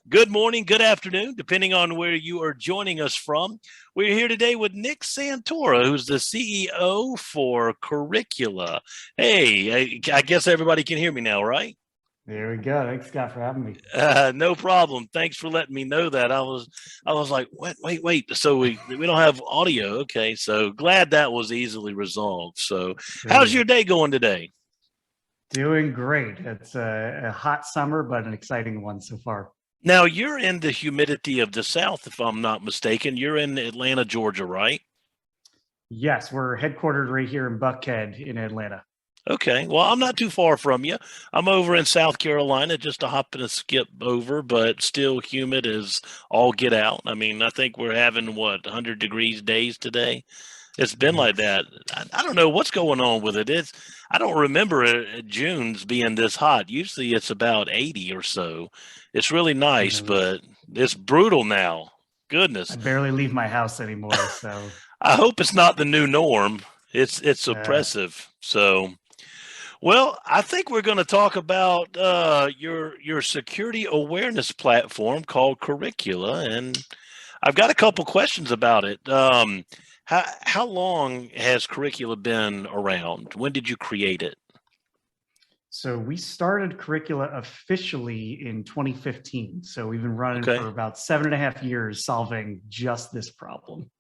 Good morning, good afternoon, depending on where you are joining us from. We're here today with Nick Santora, who's the CEO for Curricula. Hey, I guess everybody can hear me now, right? There we go. Thanks, Scott, for having me. No problem. Thanks for letting me know that. I was like, wait. So we don't have audio. Okay, so glad that was easily resolved. So, how's your day going today? Doing great. It's a hot summer, but an exciting one so far. Now, you're in the humidity of the South, if I'm not mistaken. You're in Atlanta, Georgia, right? Yes, we're headquartered right here in Buckhead in Atlanta. Okay. Well, I'm not too far from you. I'm over in South Carolina, just a hop and a skip over, but still humid as all get out. I mean, I think we're having, 100 degrees days today? It's been like that. I don't know what's going on with it. I don't remember June's being this hot. Usually it's about 80 or so. It's really nice, but it's brutal now. Goodness. I barely leave my house anymore, so I hope it's not the new norm. It's oppressive. So, well, I think we're going to talk about your security awareness platform called Curricula, and I've got a couple questions about it. How long has Curricula been around? When did you create it? So we started Curricula officially in 2015. So we've been running for about 7.5 years solving just this problem.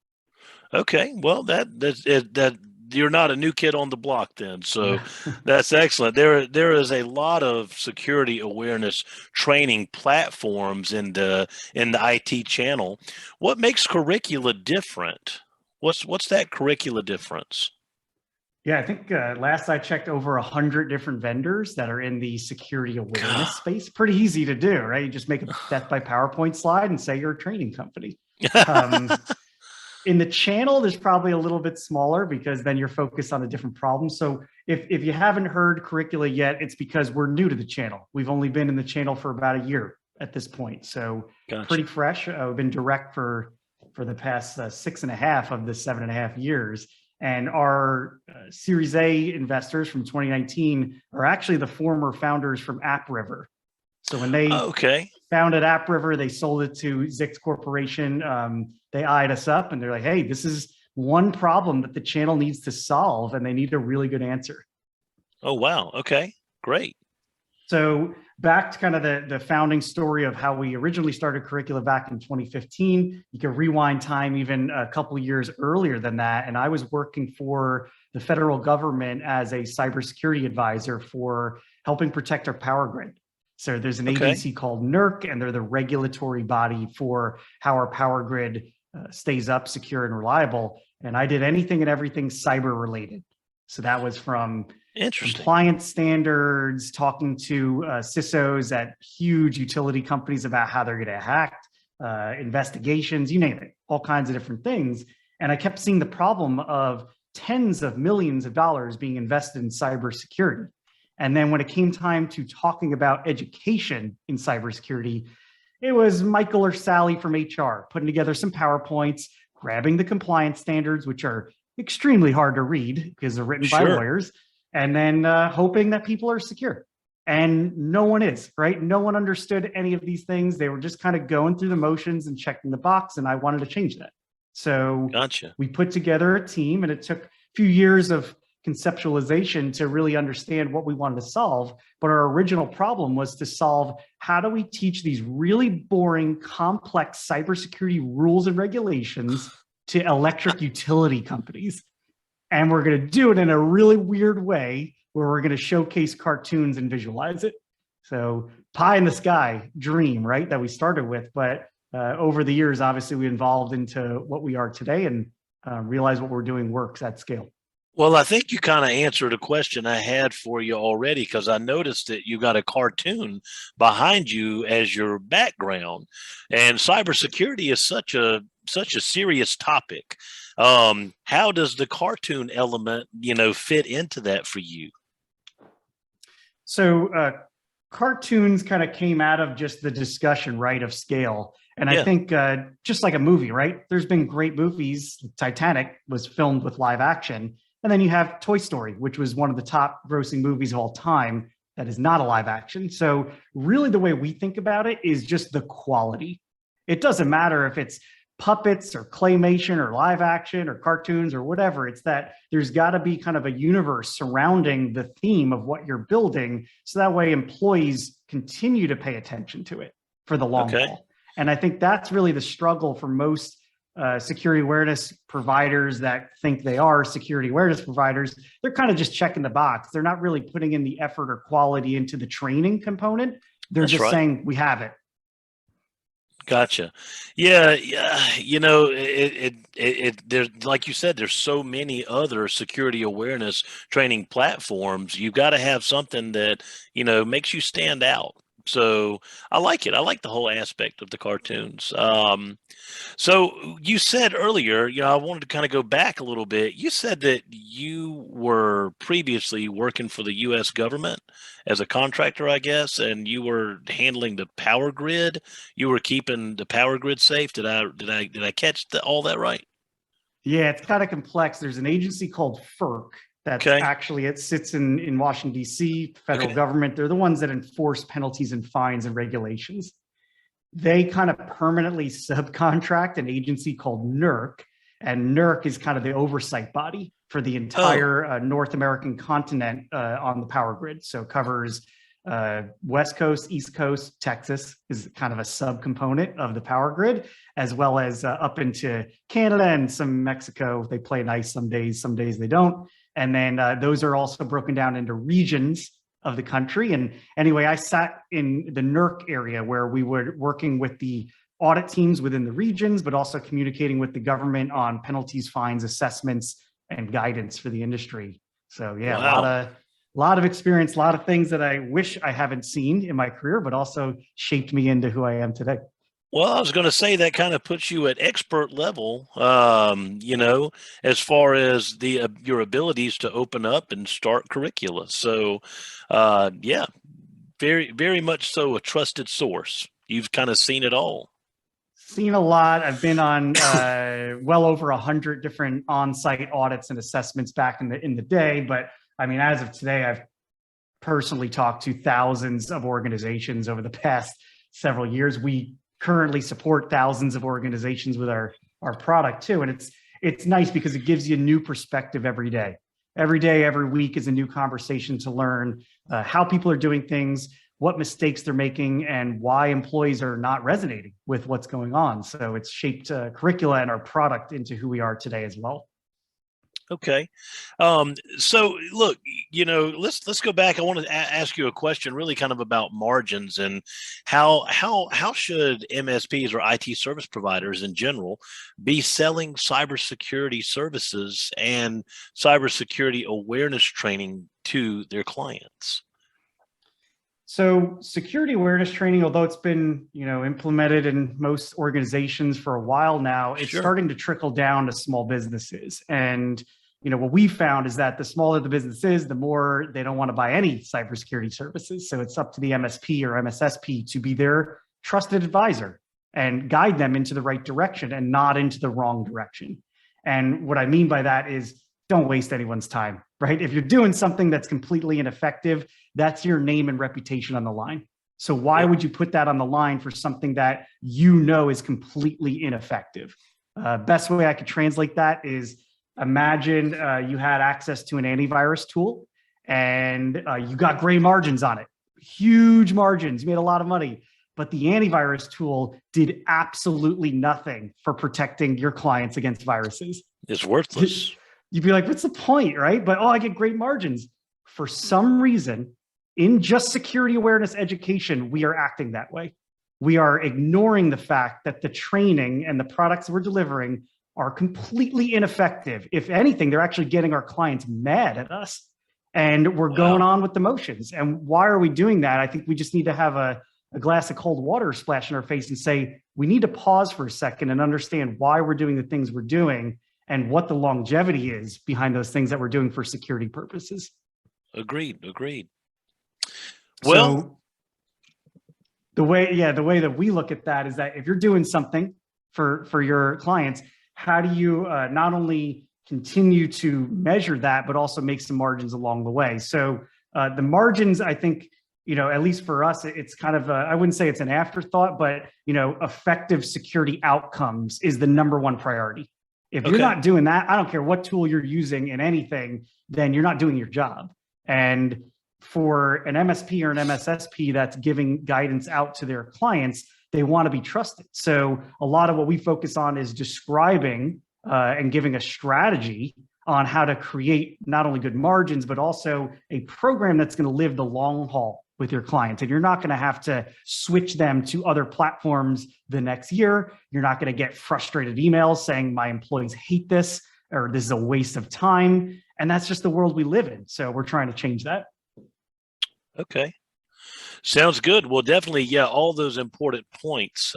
Okay, well, that you're not a new kid on the block then, so that's excellent. There is a lot of security awareness training platforms in the IT channel. What makes Curricula different? What's that Curricula difference? Yeah, I think last I checked, over 100 different vendors that are in the security awareness space. Pretty easy to do, right? You just make a death by PowerPoint slide and say you're a training company. In the channel, there's probably a little bit smaller because then you're focused on a different problem. So if you haven't heard Curricula yet, it's because we're new to the channel. We've only been in the channel for about a year at this point. So pretty fresh. We've been direct for the past 6.5 of the 7.5 years. And our Series A investors from 2019 are actually the former founders from AppRiver. So when they founded AppRiver, they sold it to Zix Corporation. They eyed us up and they're like, hey, this is one problem that the channel needs to solve, and they need a really good answer. Oh, wow. Okay, great. So back to kind of the founding story of how we originally started Curricula back in 2015. You can rewind time even a couple years earlier than that. And I was working for the federal government as a cybersecurity advisor for helping protect our power grid. So there's an agency called NERC, and they're the regulatory body for how our power grid stays up, secure, and reliable. And I did anything and everything cyber related. So that was from compliance standards, talking to CISOs at huge utility companies about how they're getting hacked, investigations, you name it, all kinds of different things. And I kept seeing the problem of tens of millions of dollars being invested in cybersecurity. And then when it came time to talking about education in cybersecurity, it was Michael or Sally from HR putting together some PowerPoints, grabbing the compliance standards, which are extremely hard to read because they're written by lawyers, and then hoping that people are secure. And no one is, right? No one understood any of these things. They were just kind of going through the motions and checking the box, and I wanted to change that. So we put together a team, and it took a few years of conceptualization to really understand what we wanted to solve. But our original problem was to solve, how do we teach these really boring, complex cybersecurity rules and regulations to electric utility companies? And we're going to do it in a really weird way where we're going to showcase cartoons and visualize it. So pie in the sky dream, right, that we started with. But over the years, obviously, we evolved into what we are today and realize what we're doing works at scale. Well, I think you kind of answered a question I had for you already, because I noticed that you got a cartoon behind you as your background, and cybersecurity is such a serious topic. How does the cartoon element, fit into that for you? So cartoons kind of came out of just the discussion, right, of scale. And I think just like a movie, right? There's been great movies. Titanic was filmed with live action. And then you have Toy Story, which was one of the top grossing movies of all time. that is not a live action. So really the way we think about it is just the quality. It doesn't matter if it's puppets or claymation or live action or cartoons or whatever. It's that there's got to be kind of a universe surrounding the theme of what you're building. So that way employees continue to pay attention to it for the long haul. And I think that's really the struggle for most security awareness providers that think they are security awareness providers. They're kind of just checking the box. They're not really putting in the effort or quality into the training component. They're just saying, we have it. Gotcha. Yeah. You know, there's, like you said, there's so many other security awareness training platforms. You've got to have something that, you know, makes you stand out. So I like it. I like the whole aspect of the cartoons. So you said earlier, you know, I wanted to kind of go back a little bit. You said that you were previously working for the U.S. government as a contractor, I guess, and you were handling the power grid. You were keeping the power grid safe. Did I catch all that right? Yeah, it's kind of complex. There's an agency called FERC. That's actually, it sits in Washington, D.C., federal government. They're the ones that enforce penalties and fines and regulations. They kind of permanently subcontract an agency called NERC, and NERC is kind of the oversight body for the entire North American continent on the power grid. So it covers West Coast, East Coast, Texas is kind of a subcomponent of the power grid, as well as up into Canada and some Mexico. They play nice some days they don't. And then those are also broken down into regions of the country. And anyway, I sat in the NERC area where we were working with the audit teams within the regions, but also communicating with the government on penalties, fines, assessments, and guidance for the industry. So yeah, a lot of experience, a lot of things that I wish I haven't seen in my career, but also shaped me into who I am today. Well, I was going to say that kind of puts you at expert level, you know, as far as your abilities to open up and start Curricula. So, yeah, very, very much so a trusted source. You've kind of seen it all. Seen a lot. I've been on well over 100 different on-site audits and assessments back in the day. But I mean, as of today, I've personally talked to thousands of organizations over the past several years. We currently support thousands of organizations with our product too. And it's nice because it gives you a new perspective every day. Every day, every week is a new conversation to learn how people are doing things, what mistakes they're making, and why employees are not resonating with what's going on. So it's shaped Curricula and our product into who we are today as well. Okay. So look, you know, let's go back. I want to ask you a question really kind of about margins and how should MSPs or IT service providers in general be selling cybersecurity services and cybersecurity awareness training to their clients? So security awareness training, although it's been, you know, implemented in most organizations for a while now, it's starting to trickle down to small businesses. And, you know, what we found is that the smaller the business is, the more they don't want to buy any cybersecurity services. So it's up to the MSP or MSSP to be their trusted advisor and guide them into the right direction and not into the wrong direction. And what I mean by that is don't waste anyone's time, right? If you're doing something that's completely ineffective, that's your name and reputation on the line. So why would you put that on the line for something that you know is completely ineffective? Best way I could translate that is imagine you had access to an antivirus tool and you got great margins on it, huge margins, you made a lot of money, but the antivirus tool did absolutely nothing for protecting your clients against viruses. It's worthless. You'd be like, what's the point, right? But, I get great margins. For some reason, in just security awareness education, we are acting that way. We are ignoring the fact that the training and the products we're delivering are completely ineffective. If anything, they're actually getting our clients mad at us. And we're going on with the motions. And why are we doing that? I think we just need to have a glass of cold water splash in our face and say, we need to pause for a second and understand why we're doing the things we're doing and what the longevity is behind those things that we're doing for security purposes. Agreed. Well, so the way that we look at that is that if you're doing something for your clients, how do you not only continue to measure that, but also make some margins along the way? So The margins, I think, at least for us, it's kind of, I wouldn't say it's an afterthought, but, effective security outcomes is the number one priority. If you're not doing that, I don't care what tool you're using in anything, then you're not doing your job. And for an MSP or an MSSP that's giving guidance out to their clients, they want to be trusted. So a lot of what we focus on is describing and giving a strategy on how to create not only good margins, but also a program that's going to live the long haul with your clients. And you're not going to have to switch them to other platforms the next year. You're not going to get frustrated emails saying my employees hate this, or this is a waste of time. And that's just the world we live in. So we're trying to change that. Okay. Sounds good. Well, definitely, yeah, all those important points.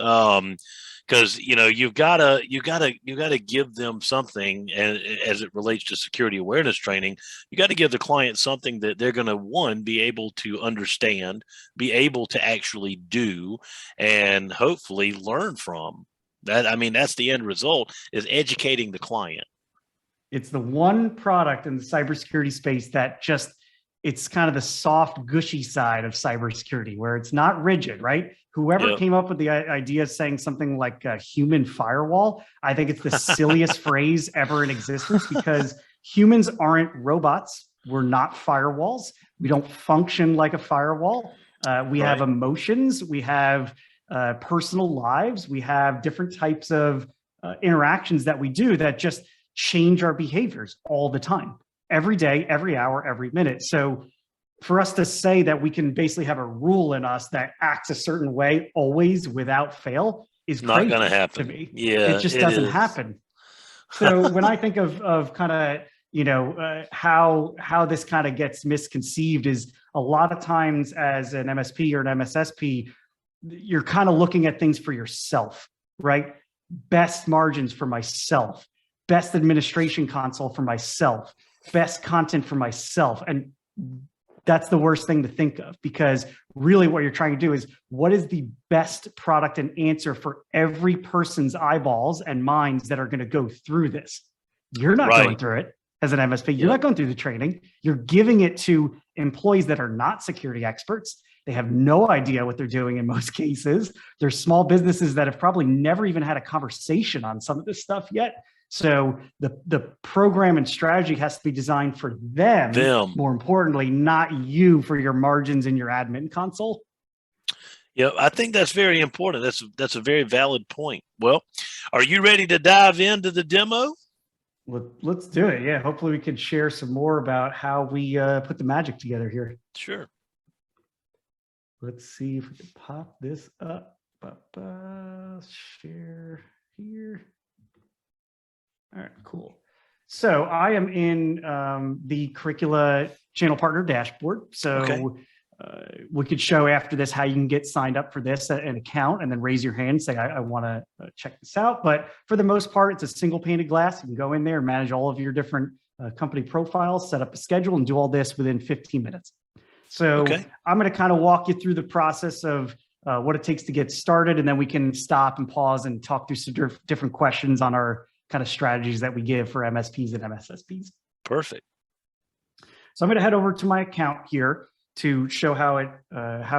Because you've gotta give them something, and as it relates to security awareness training, you got to give the client something that they're going to, one, be able to understand, be able to actually do, and hopefully learn from. That, I mean, that's the end result, is educating the client. It's the one product in the cybersecurity space that it's kind of the soft, gushy side of cybersecurity, where it's not rigid, right? Whoever came up with the idea of saying something like a human firewall, I think it's the silliest phrase ever in existence, because humans aren't robots. We're not firewalls. We don't function like a firewall. We have emotions. We have personal lives. We have different types of interactions that we do that just change our behaviors all the time. Every day, every hour, every minute. So for us to say that we can basically have a rule in us that acts a certain way always without fail is not going to happen to me. Yeah, it just doesn't happen. So when I think of kind of, how this kind of gets misconceived is a lot of times as an MSP or an MSSP, you're kind of looking at things for yourself, right? Best margins for myself, best administration console for myself, best content for myself. And that's the worst thing to think of, because really what you're trying to do is, what is the best product and answer for every person's eyeballs and minds that are going to go through this? You're not going through it as an MSP. You're not going through the training. You're giving it to employees that are not security experts. They have no idea what they're doing in most cases. There's small businesses that have probably never even had a conversation on some of this stuff yet. So the program and strategy has to be designed for them, more importantly, not you for your margins in your admin console. Yeah, I think that's very important. That's a very valid point. Well, are you ready to dive into the demo? Let's do it. Yeah, hopefully we can share some more about how we put the magic together here. Sure. Let's see if we can pop this up. Share here. All right, cool. So I am in the Curricula channel partner dashboard. So we could show after this how you can get signed up for this, an account, and then raise your hand and say, I want to check this out. But for the most part, it's a single pane of glass. You can go in there and manage all of your different company profiles, set up a schedule, and do all this within 15 minutes. So I'm going to kind of walk you through the process of what it takes to get started, and then we can stop and pause and talk through some different questions on our kind of strategies that we give for MSPs and MSSPs. Perfect. So I'm going to head over to my account here to show how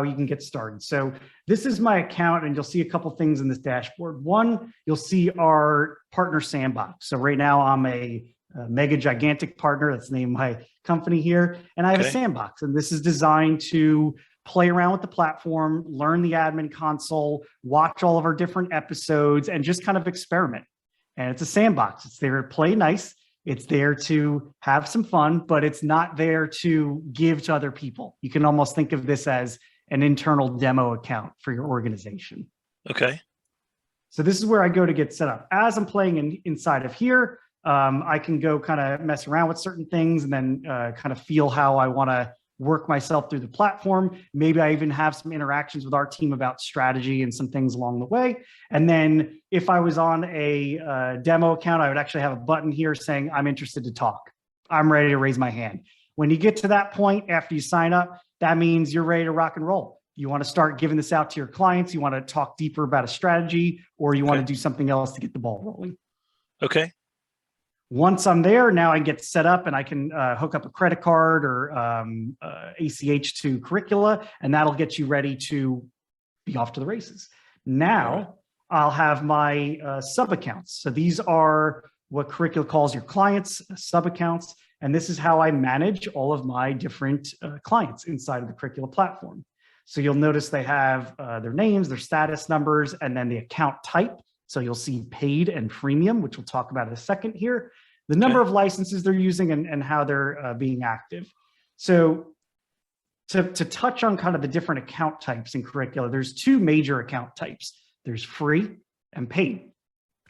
you can get started. So this is my account, and you'll see a couple things in this dashboard. One, you'll see our partner Sandbox. So right now I'm a mega gigantic partner. That's the name of my company here. And I have a Sandbox, and this is designed to play around with the platform, learn the admin console, watch all of our different episodes, and just kind of experiment. And it's a sandbox. It's there to play nice. It's there to have some fun, but it's not there to give to other people. You can almost think of this as an internal demo account for your organization. Okay. So this is where I go to get set up. As I'm playing inside of here, I can go kind of mess around with certain things and then kind of feel how I want to work myself through the platform. Maybe I even have some interactions with our team about strategy and some things along the way. And then if I was on a demo account, I would actually have a button here saying, I'm interested to talk. I'm ready to raise my hand. When you get to that point, after you sign up, that means you're ready to rock and roll. You want to start giving this out to your clients. You want to talk deeper about a strategy, or you want to do something else to get the ball rolling. Okay. Once I'm there, now I get set up and I can hook up a credit card or ACH to Curricula, and that'll get you ready to be off to the races. Now I'll have my sub accounts. So these are what Curricula calls your clients, sub accounts. And this is how I manage all of my different clients inside of the Curricula platform. So you'll notice they have their names, their status numbers, and then the account type. So you'll see paid and freemium, which we'll talk about in a second here. The number of licenses they're using and how they're being active. So to touch on kind of the different account types in Curricula, there's two major account types. There's free and paid.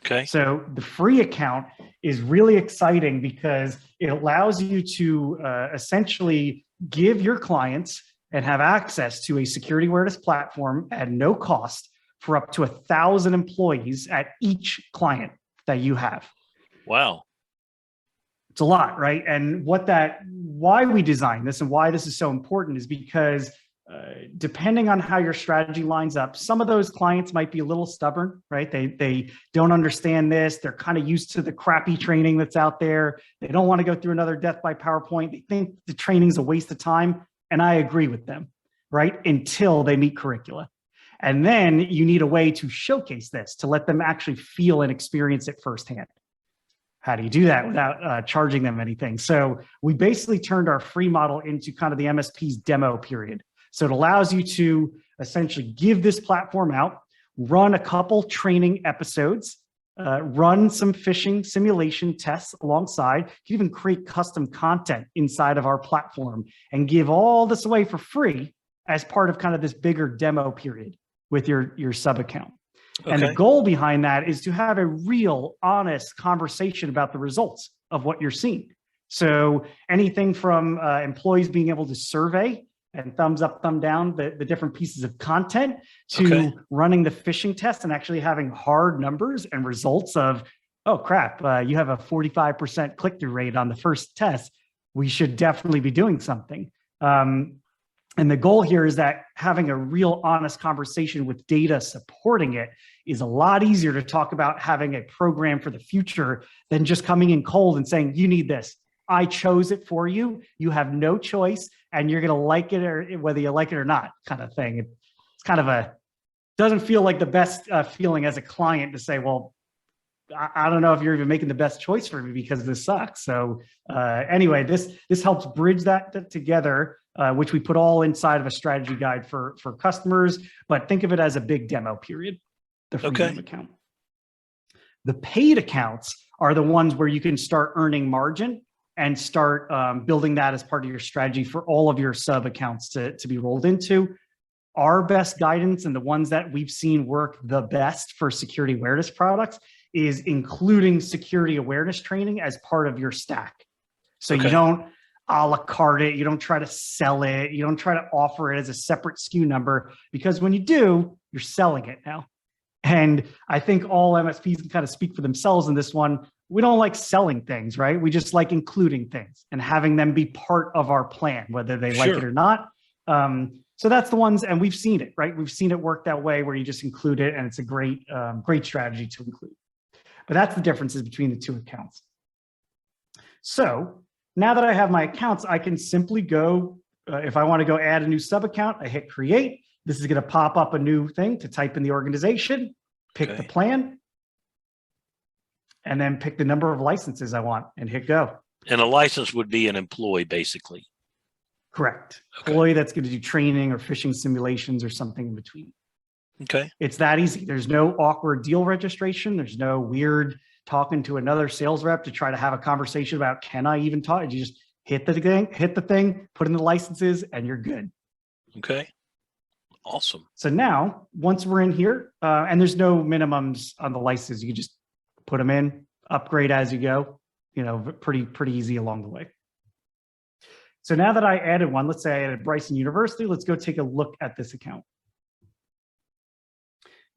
Okay. So the free account is really exciting because it allows you to essentially give your clients and have access to a security awareness platform at no cost for up to 1,000 employees at each client that you have. Wow. It's a lot, right? And why we designed this and why this is so important is because depending on how your strategy lines up, some of those clients might be a little stubborn, right? They don't understand this. They're kind of used to the crappy training that's out there. They don't want to go through another death by PowerPoint. They think the training's a waste of time. And I agree with them, right? Until they meet Curricula. And then you need a way to showcase this, to let them actually feel and experience it firsthand. How do you do that without charging them anything? So we basically turned our free model into kind of the MSP's demo period. So it allows you to essentially give this platform out, run a couple training episodes, run some phishing simulation tests alongside. You can even create custom content inside of our platform and give all this away for free as part of kind of this bigger demo period with your sub account. Okay. And the goal behind that is to have a real, honest conversation about the results of what you're seeing. So anything from employees being able to survey and thumbs up, thumb down, the different pieces of content to running the phishing test and actually having hard numbers and results of, oh crap, you have a 45% click-through rate on the first test. We should definitely be doing something. And the goal here is that having a real honest conversation with data supporting it is a lot easier to talk about having a program for the future than just coming in cold and saying, you need this. I chose it for you. You have no choice and you're going to like it or whether you like it or not kind of thing. It's kind of doesn't feel like the best feeling as a client to say, well, I don't know if you're even making the best choice for me because this sucks. So anyway, this helps bridge that together, which we put all inside of a strategy guide for customers, but think of it as a big demo period, the freemium account. The paid accounts are the ones where you can start earning margin and start building that as part of your strategy for all of your sub accounts to be rolled into. Our best guidance and the ones that we've seen work the best for security awareness products is including security awareness training as part of your stack. So you don't a la carte it, you don't try to sell it, you don't try to offer it as a separate SKU number, because when you do, you're selling it now. And I think all MSPs can kind of speak for themselves in this one. We don't like selling things, right? We just like including things and having them be part of our plan, whether they like it or not. So that's the ones, and we've seen it, right? We've seen it work that way where you just include it, and it's a great strategy to include. But that's the differences between the two accounts. So now that I have my accounts, I can simply go, if I want to go add a new sub account, I hit create. This is going to pop up a new thing to type in the organization, pick the plan, and then pick the number of licenses I want and hit go. And a license would be an employee, basically. Correct. Employee that's going to do training or phishing simulations or something in between. Okay. It's that easy. There's no awkward deal registration. There's no weird talking to another sales rep to try to have a conversation about, can I even talk? You just hit the thing, put in the licenses, and you're good. Okay. Awesome. So now, once we're in here, and there's no minimums on the licenses, you can just put them in, upgrade as you go, pretty easy along the way. So now that I added one, let's say I added Bryson University, let's go take a look at this account.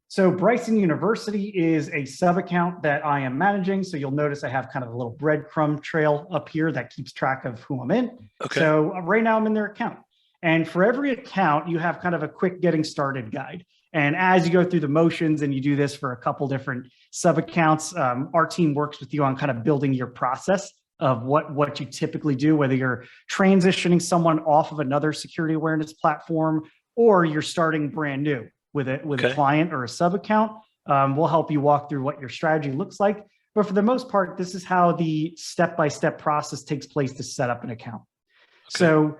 So Bryson University is a sub account that I am managing. So you'll notice I have kind of a little breadcrumb trail up here that keeps track of who I'm in. Okay. So right now I'm in their account. And for every account, you have kind of a quick getting started guide. And as you go through the motions and you do this for a couple different sub accounts, our team works with you on kind of building your process of what you typically do, whether you're transitioning someone off of another security awareness platform or you're starting brand new with a client or a sub account. We'll help you walk through what your strategy looks like. But for the most part, this is how the step-by-step process takes place to set up an account. Okay. So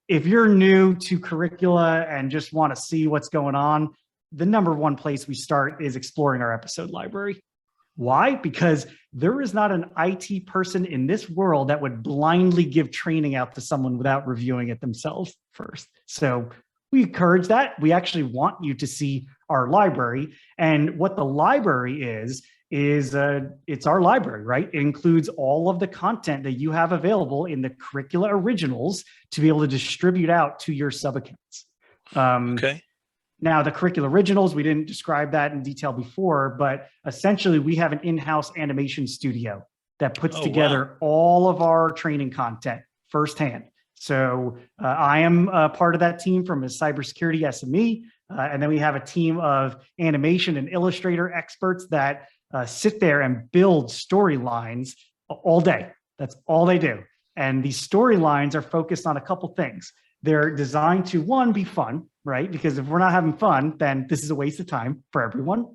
if you're new to Curricula and just want to see what's going on, the number one place we start is exploring our episode library. Why? Because there is not an IT person in this world that would blindly give training out to someone without reviewing it themselves first. So we encourage that. We actually want you to see our library. And what the library is it's our library, right? It includes all of the content that you have available in the Curricula originals to be able to distribute out to your sub accounts. Now, the Curricula originals, we didn't describe that in detail before, but essentially we have an in-house animation studio that puts together all of our training content firsthand. So I am a part of that team from a cybersecurity SME. And then we have a team of animation and illustrator experts that sit there and build storylines all day. That's all they do. And these storylines are focused on a couple things. They're designed to, one, be fun, right? Because if we're not having fun, then this is a waste of time for everyone.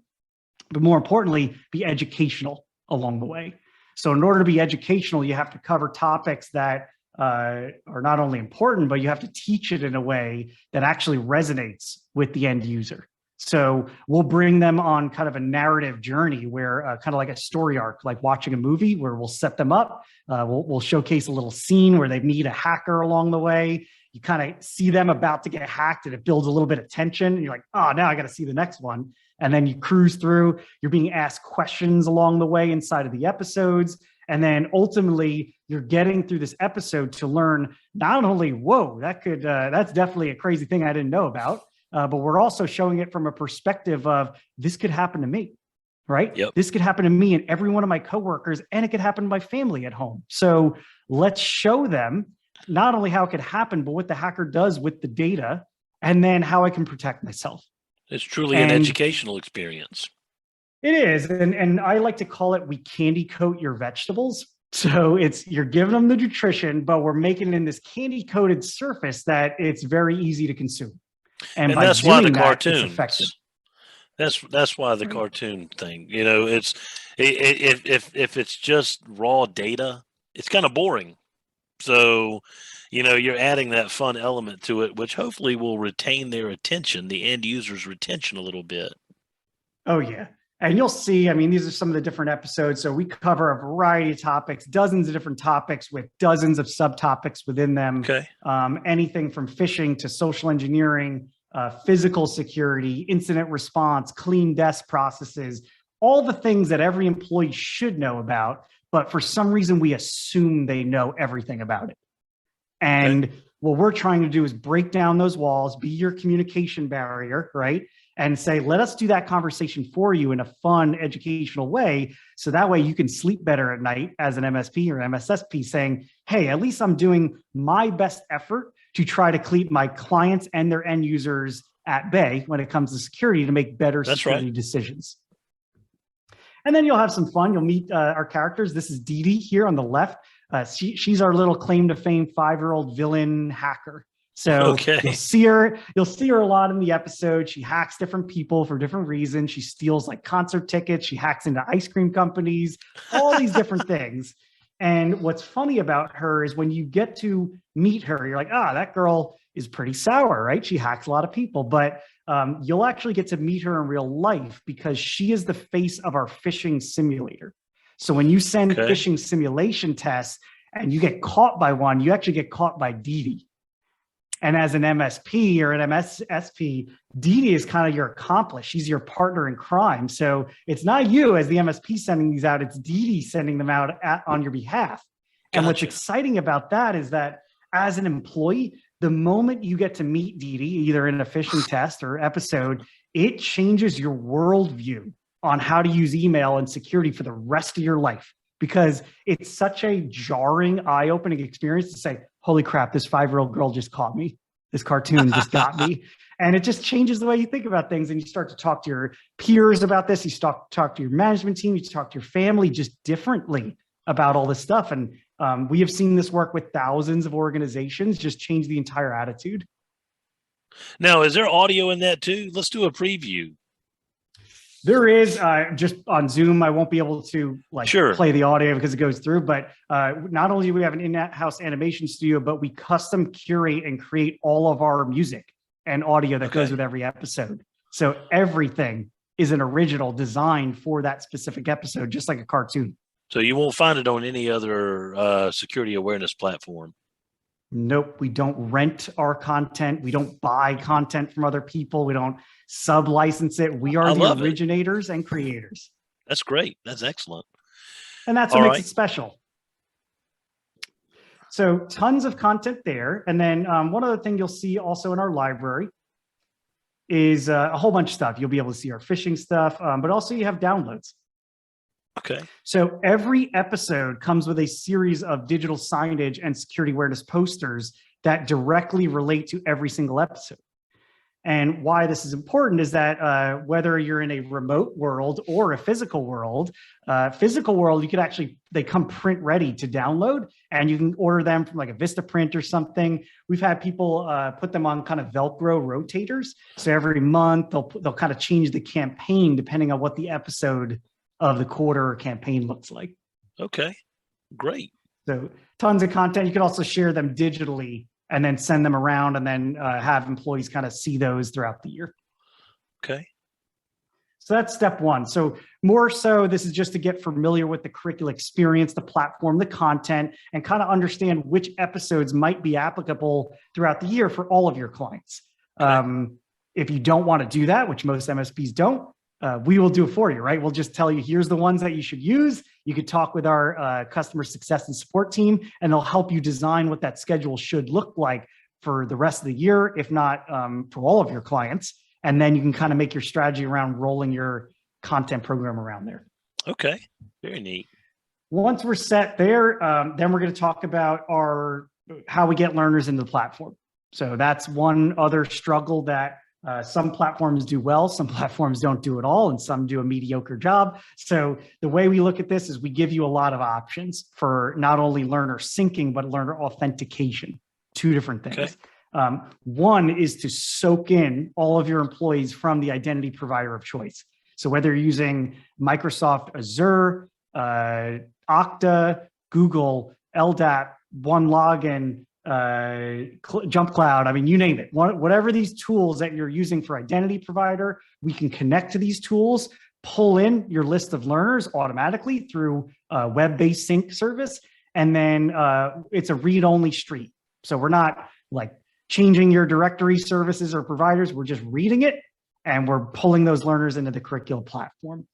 But more importantly, be educational along the way. So in order to be educational, you have to cover topics that are not only important, but you have to teach it in a way that actually resonates with the end user. So we'll bring them on kind of a narrative journey where kind of like a story arc, like watching a movie where we'll set them up. We'll showcase a little scene where they meet a hacker along the way. You kind of see them about to get hacked and it builds a little bit of tension. And you're like, oh, now I got to see the next one. And then you cruise through, you're being asked questions along the way inside of the episodes. And then ultimately you're getting through this episode to learn not only, whoa, that's definitely a crazy thing I didn't know about, but we're also showing it from a perspective of this could happen to me, right? Yep. This could happen to me and every one of my coworkers, and it could happen to my family at home. So let's show them not only how it could happen, but what the hacker does with the data, and then how I can protect myself. It's truly an educational experience. It is. And I like to call it, we candy coat your vegetables. So you're giving them the nutrition, but we're making it in this candy coated surface that it's very easy to consume. And that's why the cartoons. That's why the cartoon thing, if it's just raw data, it's kind of boring. So, you're adding that fun element to it, which hopefully will retain their attention, the end user's retention a little bit. Oh, yeah. And you'll see, these are some of the different episodes. So we cover a variety of topics, dozens of different topics with dozens of subtopics within them. Okay. Anything from phishing to social engineering, physical security, incident response, clean desk processes, all the things that every employee should know about. But for some reason, we assume they know everything about it. And what we're trying to do is break down those walls, be your communication barrier, right? And say, let us do that conversation for you in a fun, educational way. So that way you can sleep better at night as an MSP or MSSP saying, hey, at least I'm doing my best effort to try to keep my clients and their end users at bay when it comes to security to make better security decisions. And then you'll have some fun. You'll meet our characters. This is Dee Dee here on the left. She's our little claim to fame 5-year-old villain hacker. So you'll see her a lot in the episode. She hacks different people for different reasons. She steals like concert tickets. She hacks into ice cream companies, all these different things. And what's funny about her is when you get to meet her, you're like, that girl is pretty sour, right? She hacks a lot of people, but you'll actually get to meet her in real life because she is the face of our phishing simulator. So when you send phishing simulation tests and you get caught by one, you actually get caught by Dee Dee. And as an MSP or an MSSP, Dee Dee is kind of your accomplice. She's your partner in crime. So it's not you as the MSP sending these out, it's Dee Dee sending them out on your behalf. And what's exciting about that is that as an employee, the moment you get to meet Dee Dee, either in a phishing test or episode, it changes your worldview on how to use email and security for the rest of your life. Because it's such a jarring, eye-opening experience to say, holy crap, this 5-year-old girl just caught me. This cartoon just got me. And it just changes the way you think about things. And you start to talk to your peers about this. You talk to your management team. You talk to your family just differently about all this stuff. And we have seen this work with thousands of organizations, just change the entire attitude. Now, is there audio in that too? Let's do a preview. There is, just on Zoom, I won't be able to play the audio because it goes through, but not only do we have an in-house animation studio, but we custom curate and create all of our music and audio that goes with every episode. So everything is an original design for that specific episode, just like a cartoon. So you won't find it on any other security awareness platform? Nope, we don't rent our content. We don't buy content from other people. We don't sub-license it. We are the originators and creators. That's great. That's excellent. And that's what makes it special. So tons of content there. And then one other thing you'll see also in our library is a whole bunch of stuff. You'll be able to see our phishing stuff, but also you have downloads. Okay. So every episode comes with a series of digital signage and security awareness posters that directly relate to every single episode. And why this is important is that whether you're in a remote world or a physical world, you could actually, they come print ready to download, and you can order them from like a Vistaprint or something. We've had people put them on kind of Velcro rotators. So every month they'll kind of change the campaign depending on what the episode of the quarter or campaign looks like. Okay, great. So tons of content. You can also share them digitally and then send them around, and then have employees kind of see those throughout the year. Okay. So that's step one. So more so, this is just to get familiar with the Curricula experience, the platform, the content, and kind of understand which episodes might be applicable throughout the year for all of your clients. Okay. If you don't want to do that, which most MSPs don't, we will do it for you, right? We'll just tell you, here's the ones that you should use. You could talk with our customer success and support team, and they'll help you design what that schedule should look like for the rest of the year, if not for all of your clients. And then you can kind of make your strategy around rolling your content program around there. Okay, very neat. Once we're set there, then we're going to talk about how we get learners into the platform. So that's one other struggle that some platforms do well, some platforms don't do it all, and some do a mediocre job. So the way we look at this is we give you a lot of options for not only learner syncing, but learner authentication, two different things. Okay. One is to soak in all of your employees from the identity provider of choice. So whether you're using Microsoft Azure, Okta, Google, LDAP, OneLogin, Jump Cloud, I mean, you name it. Whatever these tools that you're using for identity provider, we can connect to these tools, pull in your list of learners automatically through a web-based sync service, and then it's a read-only stream. So we're not like changing your directory services or providers, we're just reading it, and we're pulling those learners into the Curricula platform.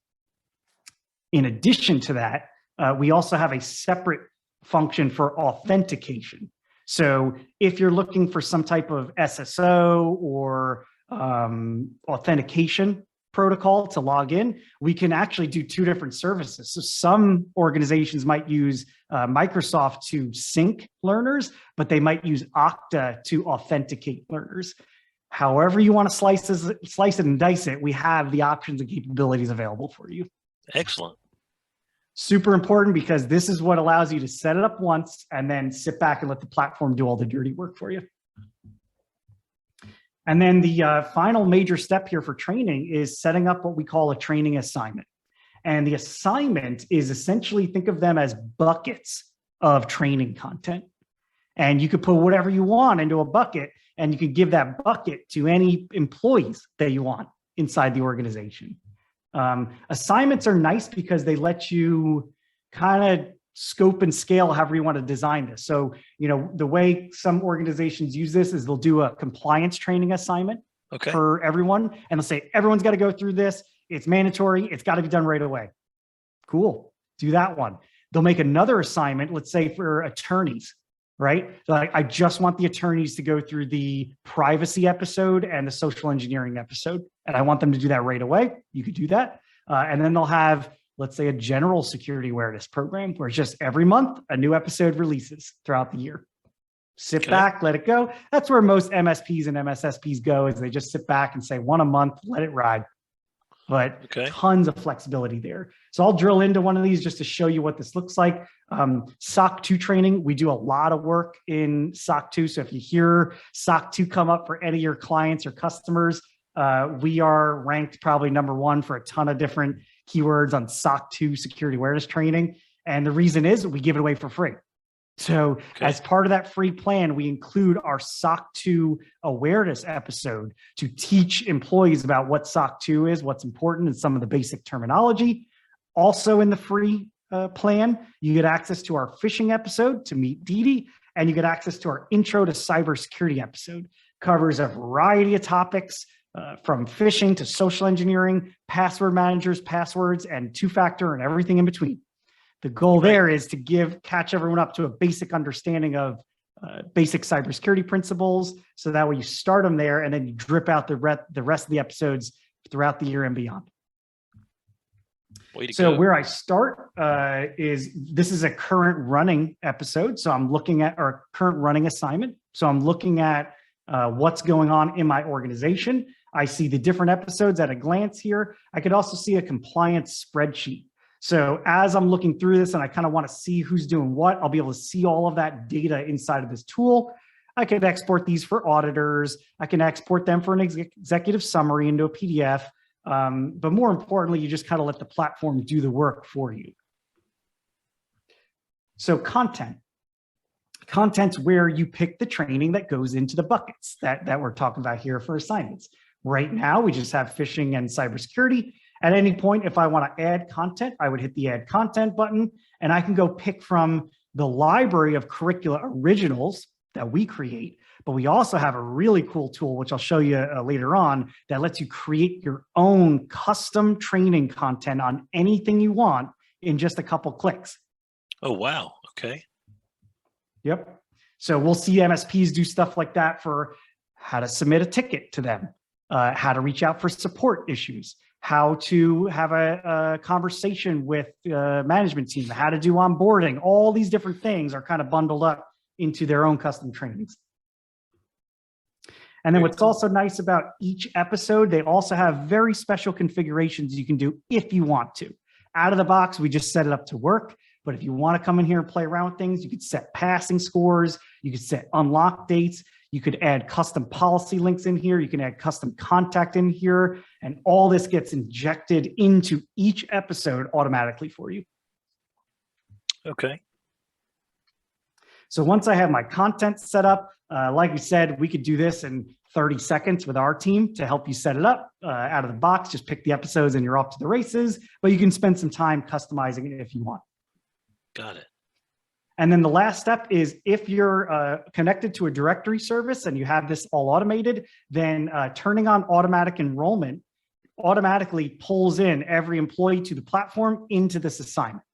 In addition to that, we also have a separate function for authentication. So if you're looking for some type of SSO or authentication protocol to log in, we can actually do two different services. So some organizations might use Microsoft to sync learners, but they might use Okta to authenticate learners. However you want to slice it and dice it, we have the options and capabilities available for you. Excellent. Super important, because this is what allows you to set it up once and then sit back and let the platform do all the dirty work for you. And then the final major step here for training is setting up what we call a training assignment. And the assignment is essentially, think of them as buckets of training content. And you could put whatever you want into a bucket, and you could give that bucket to any employees that you want inside the organization. Assignments are nice because they let you kind of scope and scale however you want to design this. So, you know, the way some organizations use this is they'll do a compliance training assignment for everyone. And they'll say, everyone's got to go through this. It's mandatory. It's got to be done right away. Cool. Do that one. They'll make another assignment, let's say for attorneys, right? So like, I just want the attorneys to go through the privacy episode and the social engineering episode, and I want them to do that right away. You could do that. And then they'll have, let's say, a general security awareness program where it's just every month a new episode releases throughout the year. Sit back, let it go. That's where most MSPs and MSSPs go, is they just sit back and say 1 a month, let it ride. But tons of flexibility there. So I'll drill into one of these just to show you what this looks like. SOC 2 training, we do a lot of work in SOC 2. So if you hear SOC 2 come up for any of your clients or customers, we are ranked probably #1 for a ton of different keywords on SOC 2 security awareness training. And the reason is we give it away for free. So as part of that free plan, we include our SOC 2 awareness episode to teach employees about what SOC 2 is, what's important, and some of the basic terminology. Also in the free plan, you get access to our phishing episode to meet Didi, and you get access to our intro to cybersecurity episode. Covers a variety of topics from phishing to social engineering, password managers, passwords, and two-factor and everything in between. The goal there is to catch everyone up to a basic understanding of basic cybersecurity principles. So that way you start them there and then you drip out the rest of the episodes throughout the year and beyond. So where I start is this is a current running episode. So I'm looking at our current running assignment. So I'm looking at what's going on in my organization. I see the different episodes at a glance here. I could also see a compliance spreadsheet. So as I'm looking through this and I kind of want to see who's doing what, I'll be able to see all of that data inside of this tool. I could export these for auditors. I can export them for an executive summary into a PDF. But more importantly, you just kind of let the platform do the work for you. So content. Content's where you pick the training that goes into the buckets that we're talking about here for assignments. Right now, we just have phishing and cybersecurity. At any point, if I want to add content, I would hit the add content button, and I can go pick from the library of Curricula originals that we create. But we also have a really cool tool, which I'll show you later on, that lets you create your own custom training content on anything you want in just a couple clicks. Oh, wow. Okay. Yep. So we'll see MSPs do stuff like that for how to submit a ticket to them, how to reach out for support issues, how to have a conversation with management team, how to do onboarding. All these different things are kind of bundled up into their own custom trainings. And then what's also nice about each episode, they also have very special configurations you can do if you want to. Out of the box, we just set it up to work. But if you want to come in here and play around with things, you could set passing scores, you could set unlock dates, you could add custom policy links in here, you can add custom contact in here, and all this gets injected into each episode automatically for you. Okay. So once I have my content set up, like we said, we could do this in 30 seconds with our team to help you set it up out of the box. Just pick the episodes and you're off to the races, but you can spend some time customizing it if you want. Got it. And then the last step is if you're connected to a directory service and you have this all automated, then turning on automatic enrollment automatically pulls in every employee to the platform into this assignment.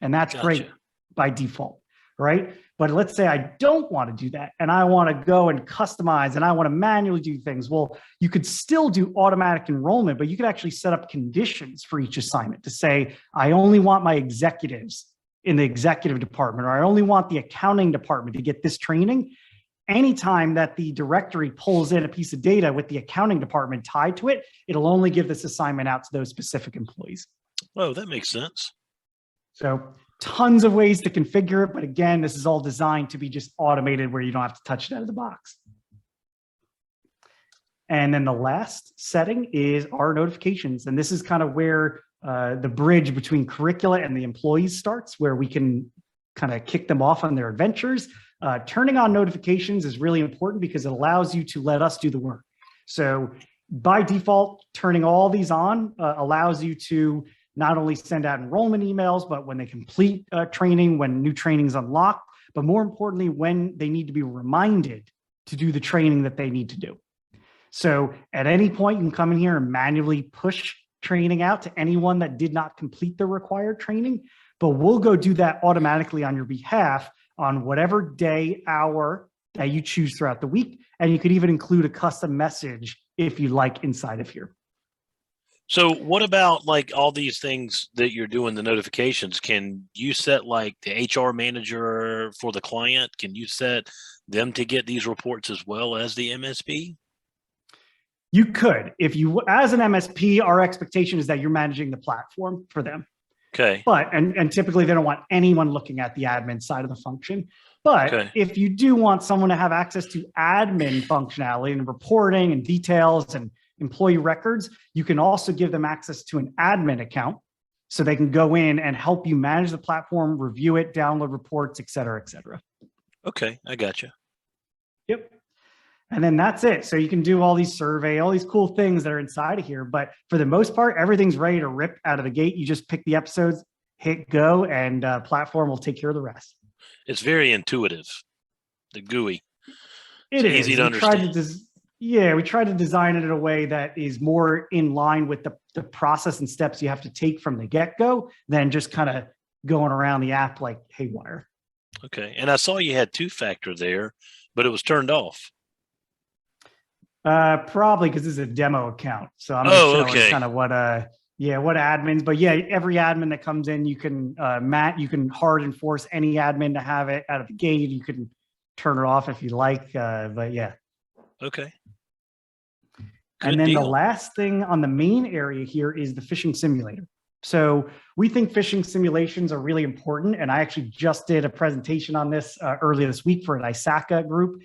And that's great by default, right? But let's say I don't want to do that and I want to go and customize and I want to manually do things. Well, you could still do automatic enrollment, but you could actually set up conditions for each assignment to say, I only want my executives in the executive department, or I only want the accounting department to get this training. Anytime that the directory pulls in a piece of data with the accounting department tied to it, it'll only give this assignment out to those specific employees. Oh, that makes sense. So tons of ways to configure it. But again, this is all designed to be just automated where you don't have to touch it out of the box. And then the last setting is our notifications. And this is kind of where the bridge between Curricula and the employees starts, where we can kind of kick them off on their adventures. Turning on notifications is really important because it allows you to let us do the work. So by default, turning all these on allows you to not only send out enrollment emails, but when they complete training, when new training is unlocked, but more importantly, when they need to be reminded to do the training that they need to do. So at any point, you can come in here and manually push training out to anyone that did not complete the required training, but we'll go do that automatically on your behalf on whatever day, hour that you choose throughout the week. And you could even include a custom message if you like inside of here. So what about like all these things that you're doing, the notifications? Can you set like the HR manager for the client? Can you set them to get these reports as well as the MSP? You could, if you, as an MSP, our expectation is that you're managing the platform for them. Okay. But, and typically they don't want anyone looking at the admin side of the function. But Okay. if you do want someone to have access to admin functionality and reporting and details and employee records, you can also give them access to an admin account so they can go in and help you manage the platform, review it, download reports, et cetera, et cetera. Okay. I got you. Yep. And then that's it. So you can do all these survey, all these cool things that are inside of here. But for the most part, everything's ready to rip out of the gate. You just pick the episodes, hit go, and platform will take care of the rest. It's very intuitive. The GUI. It is easy to understand. We try to design it in a way that is more in line with the process and steps you have to take from the get-go than just kind of going around the app like haywire. Okay. And I saw you had two-factor there, but it was turned off. Probably because this is a demo account. So I'm just showing kind of what admins, but yeah, every admin that comes in, you can you can hard enforce any admin to have it out of the gate. You can turn it off if you like, but yeah. Okay. And then the last thing on the main area here is the phishing simulator. So we think phishing simulations are really important. And I actually just did a presentation on this earlier this week for an ISACA group.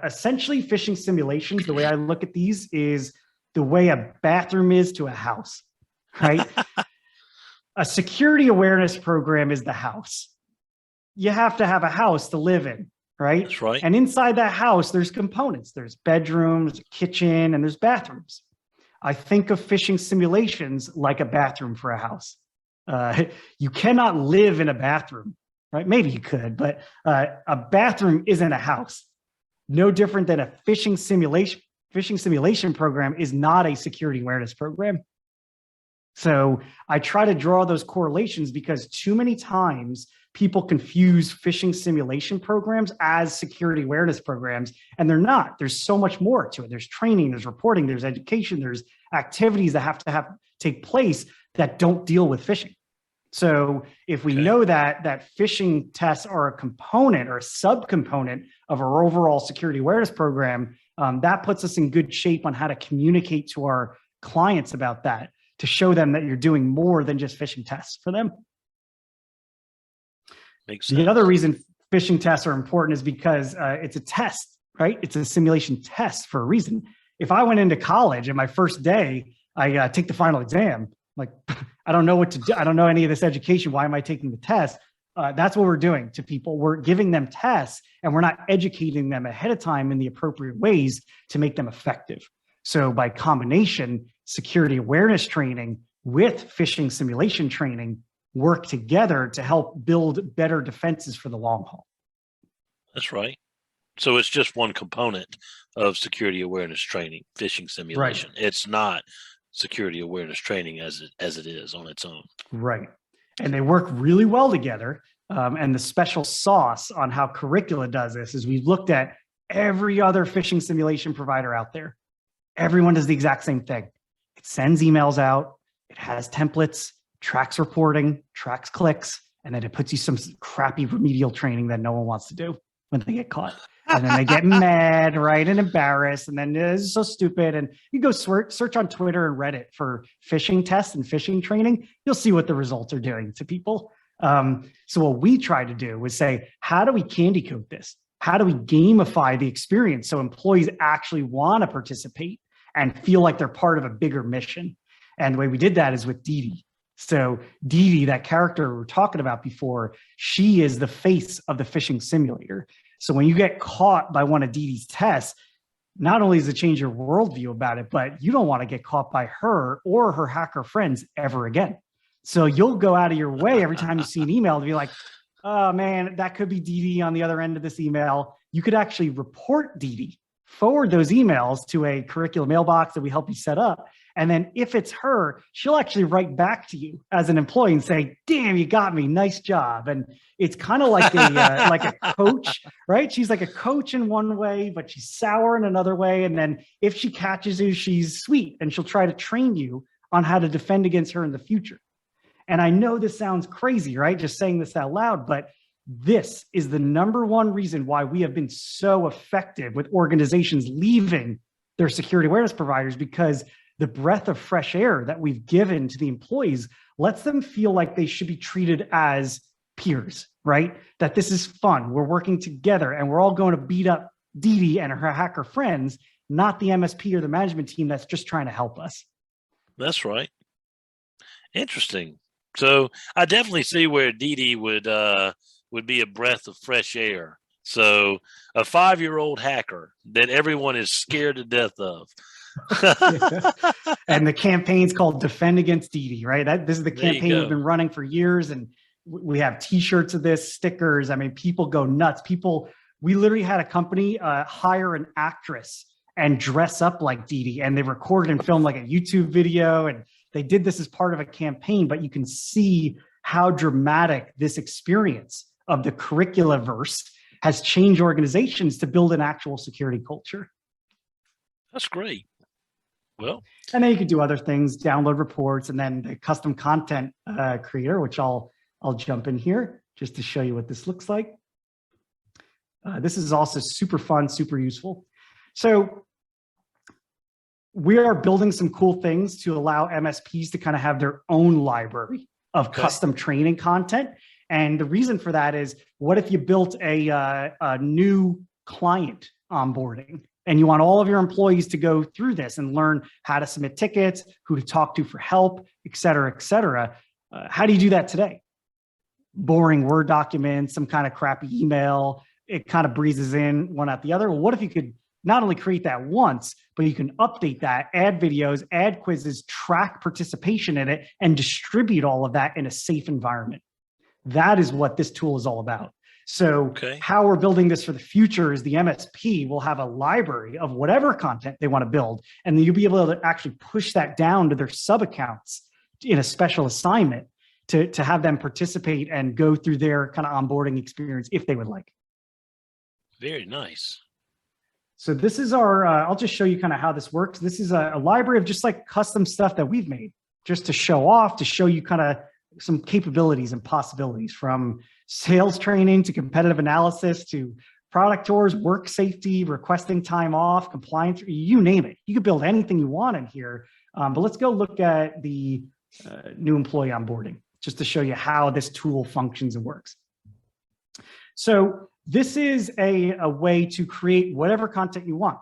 Essentially, phishing simulations, the way I look at these is the way a bathroom is to a house, right? A security awareness program is the house. You have to have a house to live in, right? That's right. And inside that house, there's components. There's bedrooms, kitchen, and there's bathrooms. I think of phishing simulations like a bathroom for a house. You cannot live in a bathroom, right? Maybe you could, but a bathroom isn't a house. No different than a phishing simulation. Phishing simulation program is not a security awareness program. So I try to draw those correlations because too many times people confuse phishing simulation programs as security awareness programs, and they're not. There's so much more to it. There's training, there's reporting, there's education, there's activities that have to take place that don't deal with phishing. So if we know that phishing tests are a component or a subcomponent of our overall security awareness program, that puts us in good shape on how to communicate to our clients about that, to show them that you're doing more than just phishing tests for them. Makes sense. The other reason phishing tests are important is because it's a test, right? It's a simulation test for a reason. If I went into college and my first day, I take the final exam, like, I don't know what to do. I don't know any of this education. Why am I taking the test? That's what we're doing to people. We're giving them tests and we're not educating them ahead of time in the appropriate ways to make them effective. So by combination, security awareness training with phishing simulation training work together to help build better defenses for the long haul. That's right. So it's just one component of security awareness training, phishing simulation. Right. It's not security awareness training as it is on its own. Right. And they work really well together. And the special sauce on how Curricula does this is we've looked at every other phishing simulation provider out there. Everyone does the exact same thing. It sends emails out, it has templates, tracks reporting, tracks clicks, and then it puts you some crappy remedial training that no one wants to do when they get caught. And then they get mad, right, and embarrassed, and then it's so stupid. And you go search on Twitter and Reddit for phishing tests and phishing training. You'll see what the results are doing to people. So what we try to do was say, how do we candy coat this? How do we gamify the experience so employees actually want to participate and feel like they're part of a bigger mission? And the way we did that is with Dee Dee. So Dee Dee, that character we were talking about before, she is the face of the phishing simulator. So when you get caught by one of Dee Dee's tests, not only does it change your worldview about it, but you don't want to get caught by her or her hacker friends ever again. So you'll go out of your way every time you see an email to be like, oh man, that could be Dee Dee on the other end of this email. You could actually report Dee Dee, forward those emails to a Curricula mailbox that we help you set up. And then if it's her, she'll actually write back to you as an employee and say, damn, you got me, nice job. And it's kind of like a coach, right? She's like a coach in one way, but she's sour in another way. And then if she catches you, she's sweet and she'll try to train you on how to defend against her in the future. And I know this sounds crazy, right? Just saying this out loud, but this is the number one reason why we have been so effective with organizations leaving their security awareness providers, because the breath of fresh air that we've given to the employees lets them feel like they should be treated as peers, right? That this is fun. We're working together and we're all going to beat up Dee Dee and her hacker friends, not the MSP or the management team that's just trying to help us. That's right. Interesting. So I definitely see where Dee Dee would be a breath of fresh air. So a 5-year-old hacker that everyone is scared to death of. And the campaign's called Defend Against Dee Dee, right? This is the campaign we've been running for years, and we have t-shirts of this, stickers. I mean, people go nuts. We literally had a company hire an actress and dress up like Dee Dee, and they recorded and filmed like a YouTube video, and they did this as part of a campaign. But you can see how dramatic this experience of the Curricula verse has changed organizations to build an actual security culture. That's great. Well, and then you could do other things, download reports, and then the custom content creator, which I'll jump in here just to show you what this looks like. This is also super fun, super useful. So we are building some cool things to allow MSPs to kind of have their own library of custom training content. And the reason for that is, what if you built a new client onboarding and you want all of your employees to go through this and learn how to submit tickets, who to talk to for help, et cetera, et cetera. How do you do that today? Boring Word documents, some kind of crappy email. It kind of breezes in one out the other. Well, what if you could not only create that once, but you can update that, add videos, add quizzes, track participation in it, and distribute all of that in a safe environment? That is what this tool is all about. So how we're building this for the future is the MSP will have a library of whatever content they want to build, and then you'll be able to actually push that down to their sub accounts in a special assignment to have them participate and go through their kind of onboarding experience if they would like. Very nice. So this is our, I'll just show you kind of how this works. This is a library of just like custom stuff that we've made just to show off, to show you kind of some capabilities and possibilities, from sales training to competitive analysis to product tours, work safety, requesting time off, compliance, you name it. You could build anything you want in here. But let's go look at the new employee onboarding just to show you how this tool functions and works. So this is a way to create whatever content you want.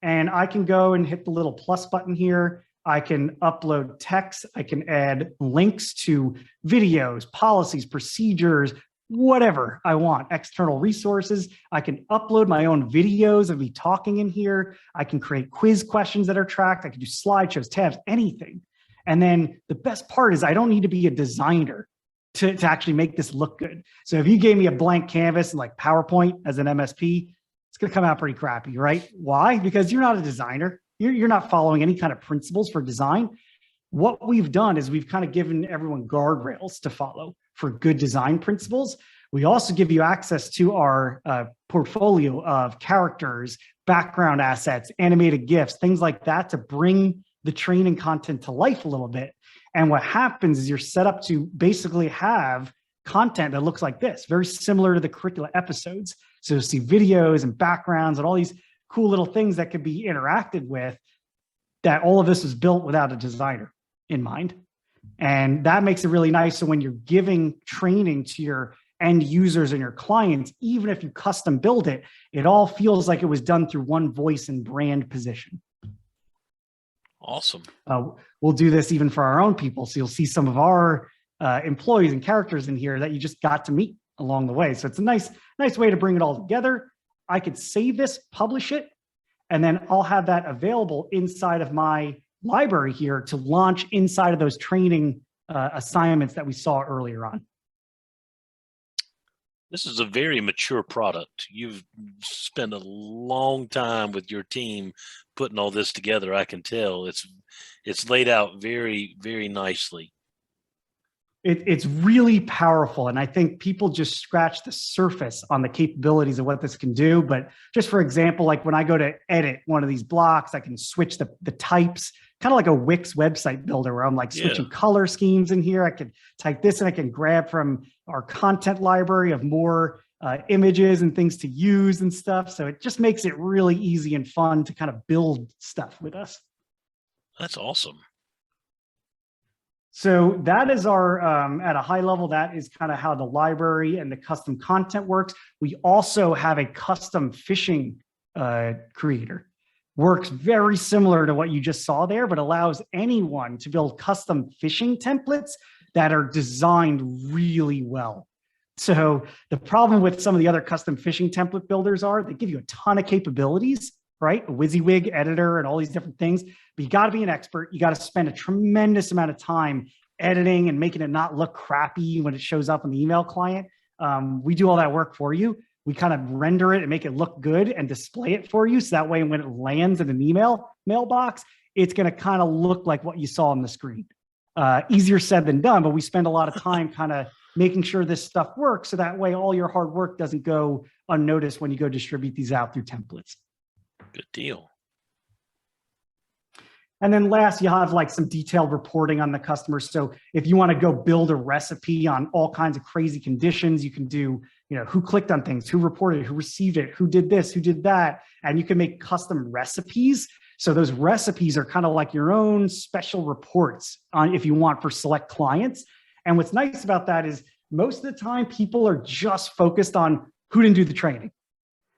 And I can go and hit the little plus button here. I can upload text. I can add links to videos, policies, procedures, whatever I want, external resources. I can upload my own videos of me talking in here. I can create quiz questions that are tracked. I can do slideshows, tabs, anything. And then the best part is I don't need to be a designer to actually make this look good. So if you gave me a blank canvas like PowerPoint as an MSP, it's going to come out pretty crappy, right? Why? Because you're not a designer. You're not following any kind of principles for design. What we've done is we've kind of given everyone guardrails to follow for good design principles. We also give you access to our portfolio of characters, background assets, animated GIFs, things like that to bring the training content to life a little bit. And what happens is you're set up to basically have content that looks like this, very similar to the Curricula episodes. So you'll see videos and backgrounds and all these cool little things that could be interacted with, that all of this was built without a designer in mind. And that makes it really nice. So when you're giving training to your end users and your clients, even if you custom build it, it all feels like it was done through one voice and brand position. Awesome. We'll do this even for our own people. So you'll see some of our employees and characters in here that you just got to meet along the way. So it's a nice way to bring it all together. I could save this, publish it, and then I'll have that available inside of my library here to launch inside of those training assignments that we saw earlier on. This is a very mature product. You've spent a long time with your team putting all this together. I can tell it's laid out very, very nicely. It's really powerful. And I think people just scratch the surface on the capabilities of what this can do. But just for example, like when I go to edit one of these blocks, I can switch the types kind of like a Wix website builder where I'm like switching color schemes in here. I can type this and I can grab from our content library of more images and things to use and stuff. So it just makes it really easy and fun to kind of build stuff with us. That's awesome. So that is our, at a high level, that is kind of how the library and the custom content works. We also have a custom phishing creator. Works very similar to what you just saw there, but allows anyone to build custom phishing templates that are designed really well. So the problem with some of the other custom phishing template builders are they give you a ton of capabilities, right? A WYSIWYG editor and all these different things, but you got to be an expert. You got to spend a tremendous amount of time editing and making it not look crappy when it shows up on the email client. We do all that work for you. We kind of render it and make it look good and display it for you. So that way, when it lands in an email mailbox, it's going to kind of look like what you saw on the screen. Easier said than done, but we spend a lot of time kind of making sure this stuff works. So that way, all your hard work doesn't go unnoticed when you go distribute these out through templates. Good deal. And then last, you have like some detailed reporting on the customer. So if you want to go build a recipe on all kinds of crazy conditions, you can do, who clicked on things, who reported, who received it, who did this, who did that. And you can make custom recipes. So those recipes are kind of like your own special reports on if you want for select clients. And what's nice about that is most of the time people are just focused on who didn't do the training.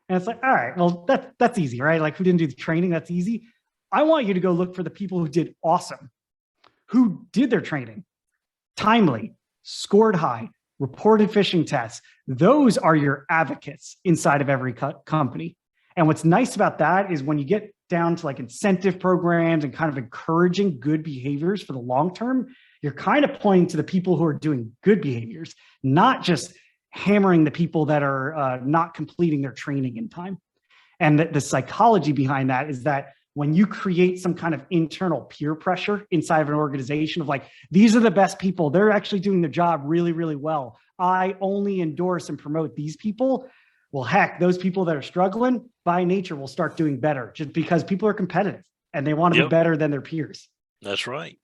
And it's like, all right, well, that's easy, right? Like who didn't do the training, that's easy. I want you to go look for the people who did awesome, who did their training, timely, scored high, reported phishing tests. Those are your advocates inside of every company. And what's nice about that is when you get down to like incentive programs and kind of encouraging good behaviors for the long term, you're kind of pointing to the people who are doing good behaviors, not just hammering the people that are not completing their training in time. And the psychology behind that is that when you create some kind of internal peer pressure inside of an organization of like, these are the best people, they're actually doing their job really, really well. I only endorse and promote these people. Well, heck, those people that are struggling by nature will start doing better just because people are competitive and they want to be better than their peers. That's right.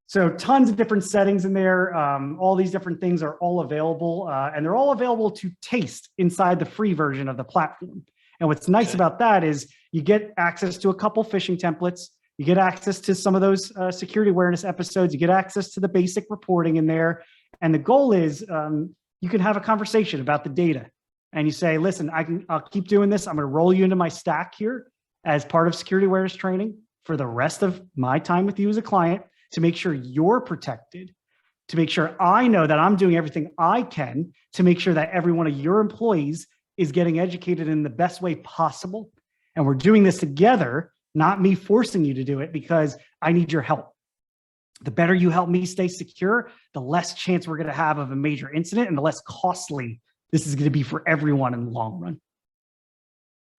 So tons of different settings in there. All these different things are all available and they're all available to taste inside the free version of the platform. And what's nice about that is you get access to a couple phishing templates. You get access to some of those security awareness episodes. You get access to the basic reporting in there. And the goal is you can have a conversation about the data. And you say, listen, I'll keep doing this. I'm going to roll you into my stack here as part of security awareness training for the rest of my time with you as a client to make sure you're protected, to make sure I know that I'm doing everything I can to make sure that every one of your employees is getting educated in the best way possible. And we're doing this together, not me forcing you to do it because I need your help. The better you help me stay secure, the less chance we're going to have of a major incident and the less costly this is going to be for everyone in the long run.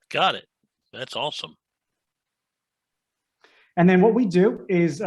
Got it. That's awesome. And then what we do is,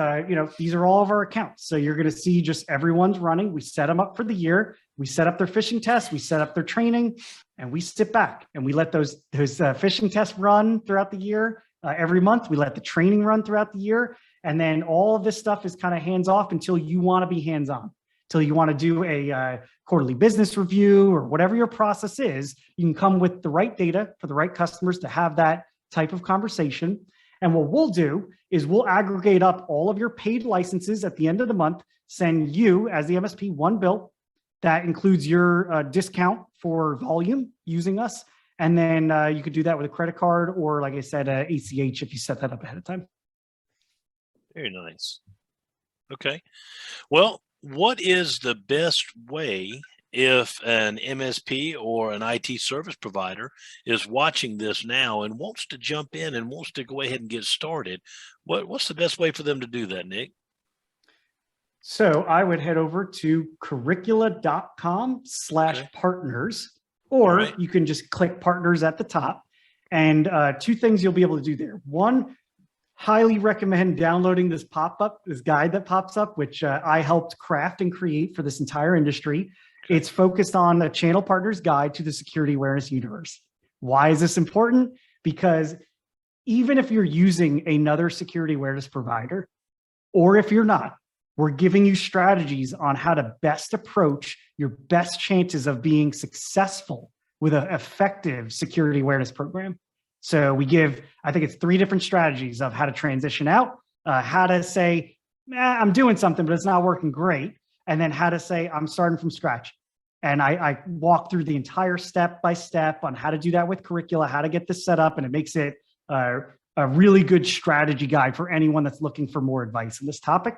these are all of our accounts. So you're going to see just everyone's running. We set them up for the year. We set up their phishing tests. We set up their training, and we sit back and we let those phishing tests run throughout the year. Every month, we let the training run throughout the year. And then all of this stuff is kind of hands off until you want to be hands on, until you want to do a quarterly business review or whatever your process is. You can come with the right data for the right customers to have that type of conversation. And what we'll do is we'll aggregate up all of your paid licenses at the end of the month, send you as the MSP one bill that includes your discount for volume using us. And then you could do that with a credit card or, like I said, ACH if you set that up ahead of time. Very nice. Okay. Well, what is the best way if an MSP or an IT service provider is watching this now and wants to jump in and wants to go ahead and get started? What's the best way for them to do that, Nick? So I would head over to curricula.com/partners, or you can just click partners at the top. And two things you'll be able to do there. One, highly recommend downloading this guide that pops up, which I helped craft and create for this entire industry. It's focused on the channel partners guide to the security awareness universe. Why is this important? Because even if you're using another security awareness provider, or if you're not, we're giving you strategies on how to best approach your best chances of being successful with an effective security awareness program. So we give, I think it's 3 different strategies of how to transition out, how to say, I'm doing something, but it's not working great. And then how to say, I'm starting from scratch. And I walk through the entire step by step on how to do that with Curricula, how to get this set up. And it makes it a really good strategy guide for anyone that's looking for more advice on this topic.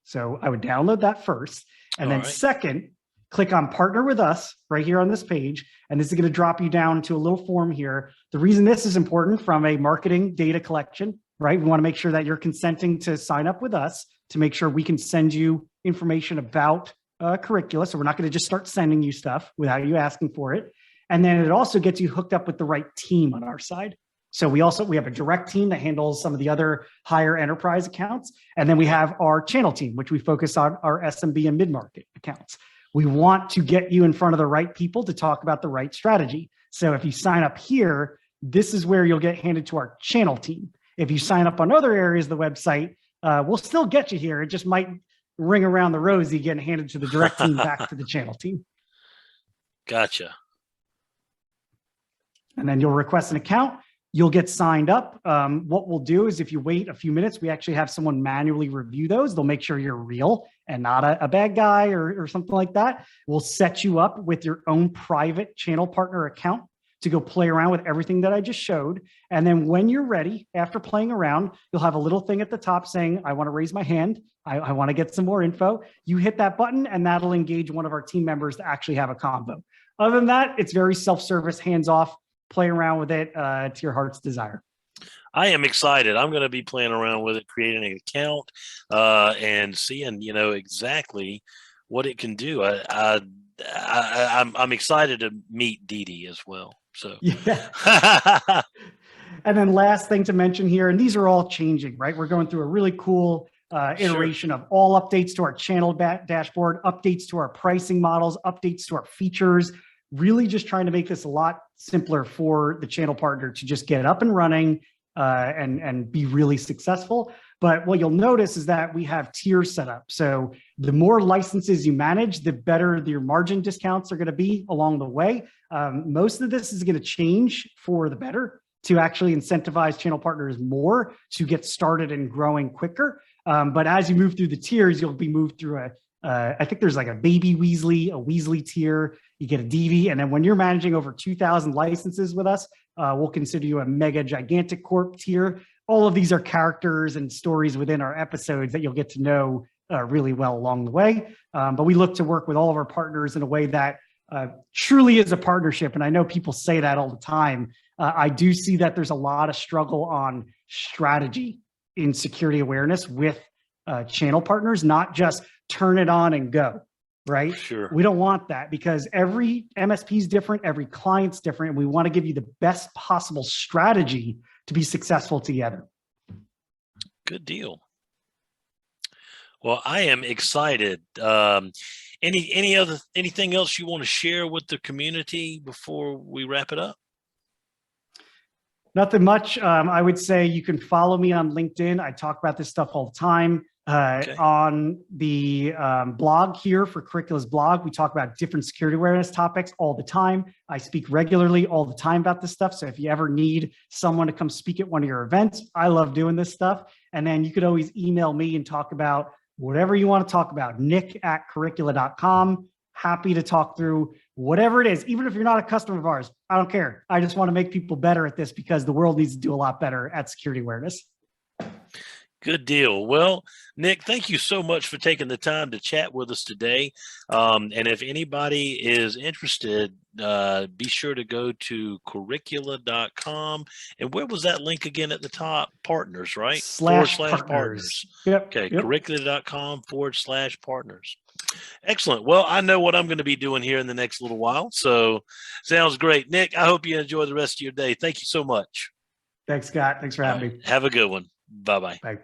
So I would download that first. And then second, click on partner with us right here on this page. And this is going to drop you down to a little form here. The reason this is important from a marketing data collection, right? We want to make sure that you're consenting to sign up with us to make sure we can send you information about Curricula. So we're not going to just start sending you stuff without you asking for it. And then it also gets you hooked up with the right team on our side. So we have a direct team that handles some of the other higher enterprise accounts. And then we have our channel team, which we focus on our SMB and mid-market accounts. We want to get you in front of the right people to talk about the right strategy. So if you sign up here, this is where you'll get handed to our channel team. If you sign up on other areas of the website, we'll still get you here. It just might ring around the rosy getting handed to the direct team back to the channel team. Gotcha. And then you'll request an account. You'll get signed up. What we'll do is if you wait a few minutes, we actually have someone manually review those. They'll make sure you're real and not a bad guy or something like that. We'll set you up with your own private channel partner account to go play around with everything that I just showed. And then when you're ready, after playing around, you'll have a little thing at the top saying, I want to raise my hand. I want to get some more info. You hit that button and that'll engage one of our team members to actually have a convo. Other than that, it's very self-service, hands-off, play around with it to your heart's desire. I am excited. I'm going to be playing around with it, creating an account and seeing, exactly what it can do. I'm excited to meet Dee as well. So yeah. And then last thing to mention here, and these are all changing, right? We're going through a really cool iteration of all updates to our channel dashboard, updates to our pricing models, updates to our features, really just trying to make this a lot simpler for the channel partner to just get up and running and be really successful. But what you'll notice is that we have tiers set up. So the more licenses you manage, the better your margin discounts are going to be along the way. Most of this is going to change for the better to actually incentivize channel partners more to get started and growing quicker. But as you move through the tiers, you'll be moved through I think there's like a baby Weasley, a Weasley tier, you get a DV. And then when you're managing over 2,000 licenses with us, we'll consider you a mega gigantic corp tier. All of these are characters and stories within our episodes that you'll get to know really well along the way. But we look to work with all of our partners in a way that truly is a partnership. And I know people say that all the time. I do see that there's a lot of struggle on strategy in security awareness with channel partners, not just turn it on and go, right? Sure. We don't want that because every MSP is different, every client's different, and we want to give you the best possible strategy to be successful together. Good deal. Well, I am excited. Anything else you want to share with the community before we wrap it up? Nothing much. I would say you can follow me on LinkedIn. I talk about this stuff all the time. On the blog here for Curricula's blog, we talk about different security awareness topics all the time. I speak regularly all the time about this stuff. So if you ever need someone to come speak at one of your events, I love doing this stuff. And then you could always email me and talk about whatever you want to talk about. Nick@curricula.com. Happy to talk through whatever it is, even if you're not a customer of ours. I don't care. I just want to make people better at this because the world needs to do a lot better at security awareness. Good deal. Well, Nick, thank you so much for taking the time to chat with us today. And if anybody is interested, be sure to go to curricula.com. And where was that link again at the top? Partners, right? /partners. Yep. Okay. Yep. Curricula.com/partners. Excellent. Well, I know what I'm going to be doing here in the next little while. So sounds great. Nick, I hope you enjoy the rest of your day. Thank you so much. Thanks, Scott. Thanks for having me. Have a good one. Bye-bye. Bye.